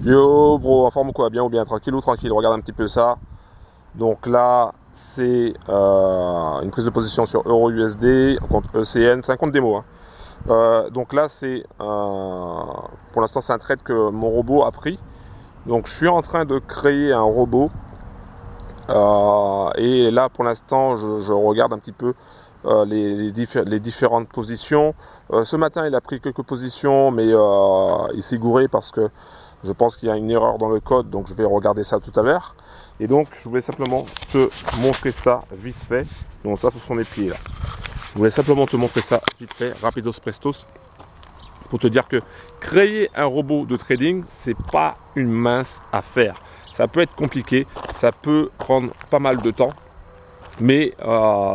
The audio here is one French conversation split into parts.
Yo bro, en forme quoi, bien ou bien, tranquille ou tranquille, regarde un petit peu ça. Donc là, c'est une prise de position sur Euro USD, contre ECN, c'est un compte démo. Hein. Donc là, c'est pour l'instant, c'est un trade que mon robot a pris. Donc je suis en train de créer un robot. Et là, pour l'instant, je regarde un petit peu les différentes positions. Ce matin, il a pris quelques positions, mais il s'est gouré parce que je pense qu'il y a une erreur dans le code, donc je vais regarder ça tout à l'heure. Et donc, je voulais simplement te montrer ça vite fait. Donc ça, ce sont les pieds là. Je voulais simplement te montrer ça vite fait, rapidos prestos, pour te dire que créer un robot de trading, c'est pas une mince affaire. Ça peut être compliqué, ça peut prendre pas mal de temps, mais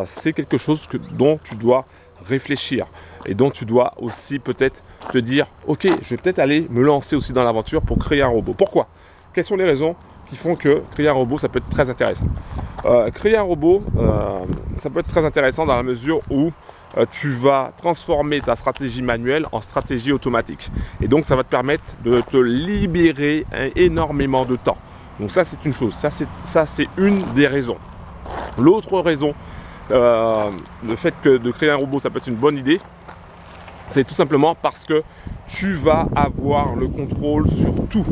c'est quelque chose dont tu dois réfléchir et dont tu dois aussi peut-être te dire ok, je vais peut-être aller me lancer aussi dans l'aventure pour créer un robot. Pourquoi? Quelles sont les raisons qui font que créer un robot ça peut être très intéressant? Créer un robot ça peut être très intéressant dans la mesure où tu vas transformer ta stratégie manuelle en stratégie automatique et donc ça va te permettre de te libérer énormément de temps. Donc ça c'est une chose, ça c'est une des raisons. L'autre raison, le fait que de créer un robot, ça peut être une bonne idée, c'est tout simplement parce que tu vas avoir le contrôle sur tout.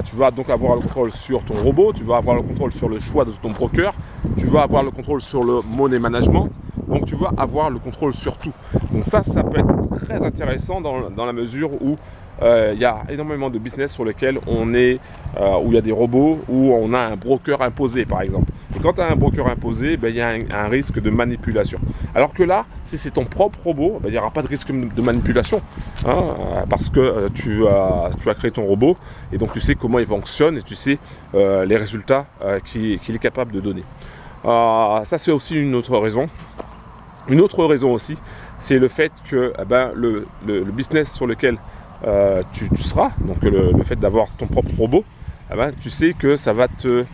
Tu vas donc avoir le contrôle sur ton robot, tu vas avoir le contrôle sur le choix de ton broker, tu vas avoir le contrôle sur le money management, donc tu vas avoir le contrôle sur tout. Donc ça peut être très intéressant dans la mesure où il y a énormément de business sur lesquels on est, où il y a des robots, où on a un broker imposé par exemple. Et quand tu as un broker imposé, il y a un risque de manipulation. Alors que là, si c'est ton propre robot, il n'y aura pas de risque de manipulation. Hein, parce que tu as créé ton robot et donc tu sais comment il fonctionne et tu sais les résultats qu'il est capable de donner. Ça c'est aussi une autre raison. Une autre raison aussi, c'est le fait que le business sur lequel tu seras, donc le fait d'avoir ton propre robot, tu sais que ça va te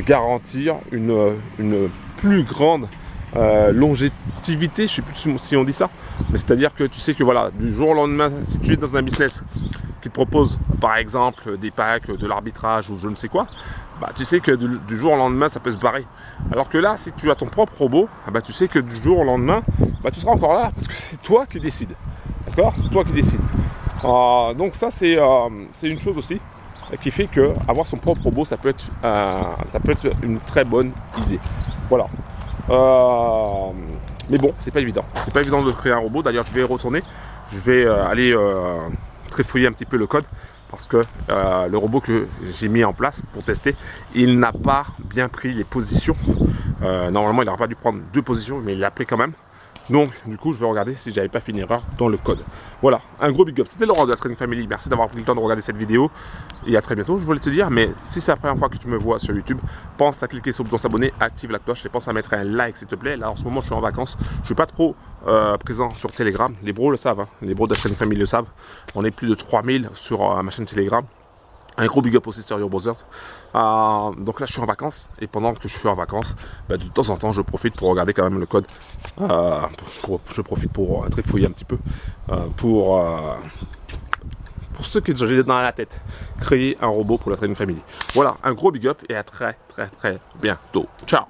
garantir une plus grande longévité, je ne sais plus si on dit ça, mais c'est-à-dire que tu sais que voilà, du jour au lendemain, si tu es dans un business qui te propose par exemple des packs, de l'arbitrage ou je ne sais quoi, tu sais que du jour au lendemain ça peut se barrer. Alors que là, si tu as ton propre robot, tu sais que du jour au lendemain, tu seras encore là parce que c'est toi qui décides. D'accord? C'est toi qui décides. Donc ça c'est une chose aussi qui fait que avoir son propre robot ça peut être une très bonne idée. Voilà. Mais bon, c'est pas évident. C'est pas évident de créer un robot. D'ailleurs, je vais retourner. Je vais aller trifouiller un petit peu le code parce que le robot que j'ai mis en place pour tester, il n'a pas bien pris les positions. Normalement, il n'aurait pas dû prendre 2 positions, mais il l'a pris quand même. Donc, du coup, je vais regarder si j'avais pas fait une erreur dans le code. Voilà, un gros big up. C'était Laurent de la Trading Family. Merci d'avoir pris le temps de regarder cette vidéo. Et à très bientôt, je voulais te dire. Mais si c'est la première fois que tu me vois sur YouTube, pense à cliquer sur le bouton s'abonner, active la cloche et pense à mettre un like s'il te plaît. Là, en ce moment, je suis en vacances. Je suis pas trop présent sur Telegram. Les bros le savent. Hein. Les bros de la Trading Family le savent. On est plus de 3000 sur ma chaîne Telegram. Un gros big up aussi sur Your Brothers. Donc là je suis en vacances et pendant que je suis en vacances, de temps en temps je profite pour regarder quand même le code. Je profite pour trifouiller un petit peu pour ce que j'ai dans la tête. Créer un robot pour la Trading Family. Voilà, un gros big up et à très bientôt. Ciao.